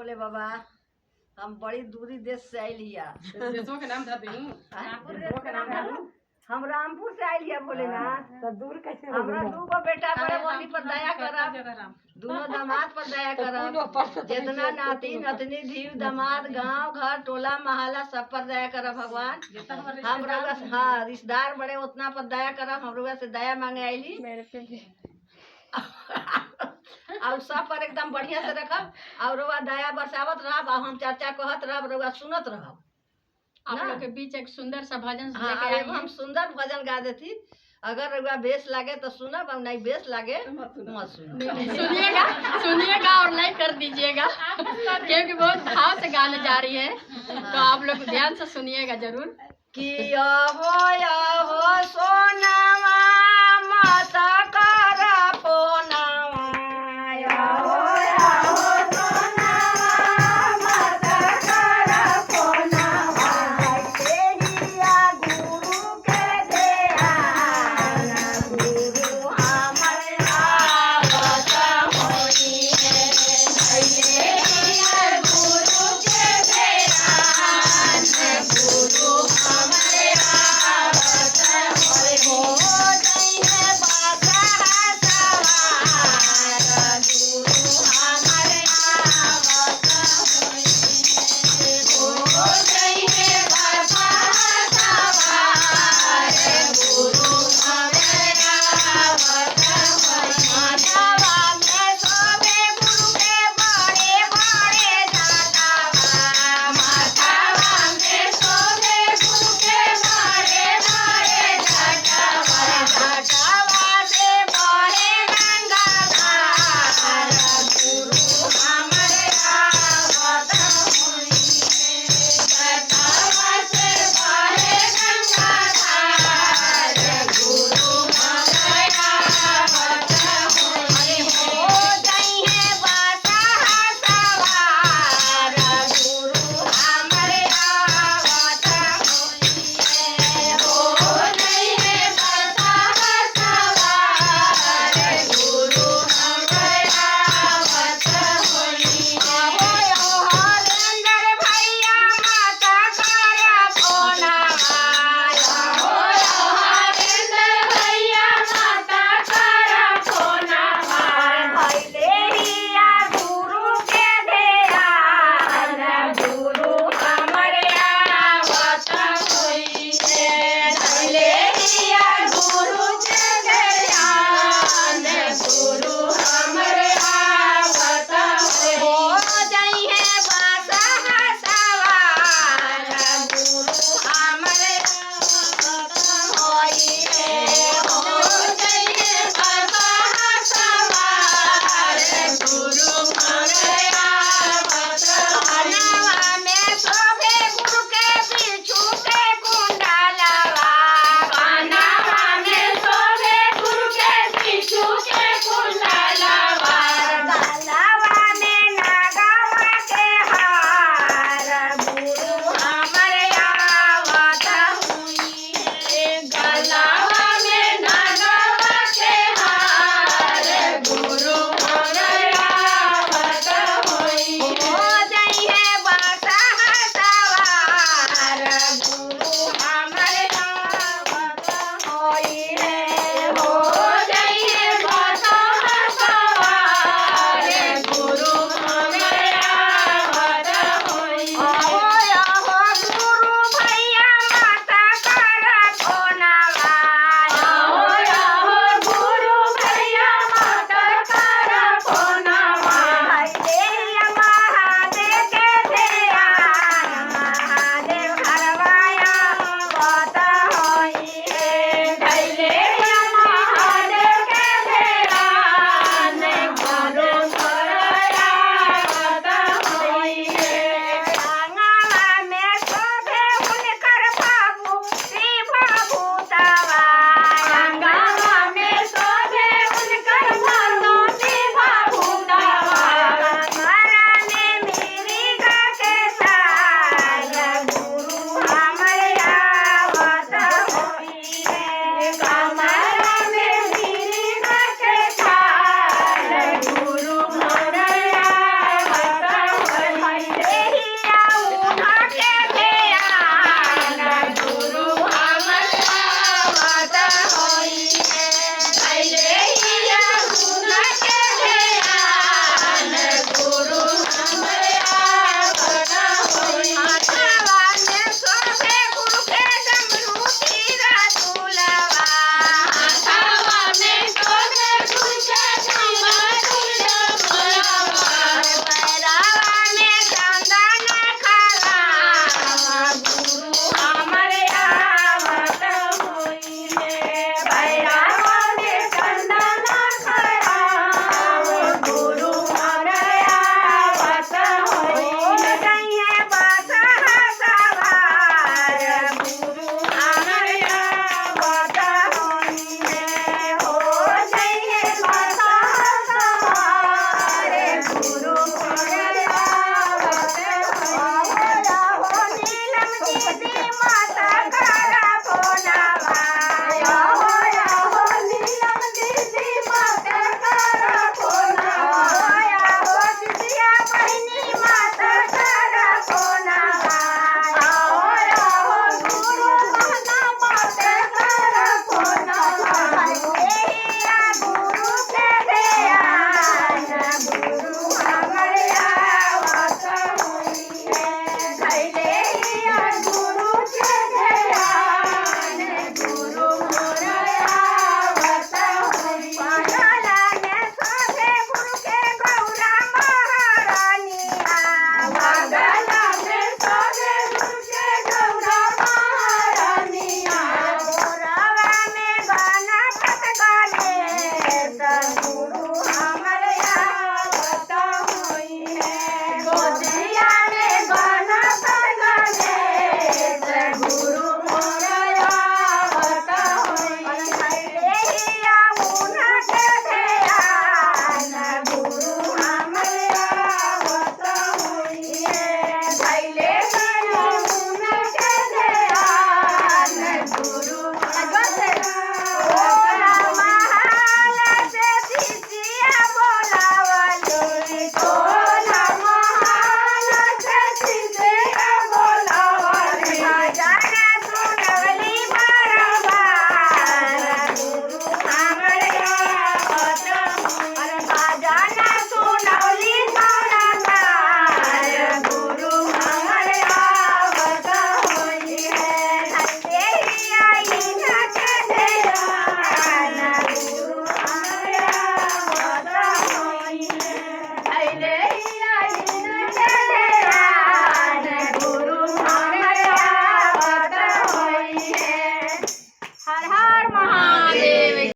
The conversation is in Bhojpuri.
भोले बाबा। हम बड़ी दूरी देश से आइल हिया। देशों के नाम धर दूं। देशों के नाम धर दूं। हम रामपुर से आइल हिया भोलेनाथ। तो दूर कैसे हो हमरा गया? 2 गो बेटा बड़े वही पर दया करब। दोनों दामाद पर दया करब। जितना नाती नतनी धीव दामाद गांव घर टोला मोहल्ला सब पर दया करब भगवान। हम रउआ हाँ रिश्तेदार बड़े उतना पर दया करब। हम रउआ से दया मांगे आइली और सब पर एकदम बढ़िया से रखब और रउआ दया बरसावत रहब और हम चर्चा कहत रहब रउआ सुनत रहब। आप लोग के बीच एक सुंदर सा भजन हाँ लेके आई अब हम सुंदर भजन गा देती। अगर रउआ बेस लागे तो सुनब और नहीं बेस लागे मत सुनब। सुनिएगा सुनिएगा और लाइक कर दीजिएगा क्योंकि बहुत भाव से गाने जा रही है तो आप लोग ध्यान से सुनिएगा जरूर। कि हो सोनावा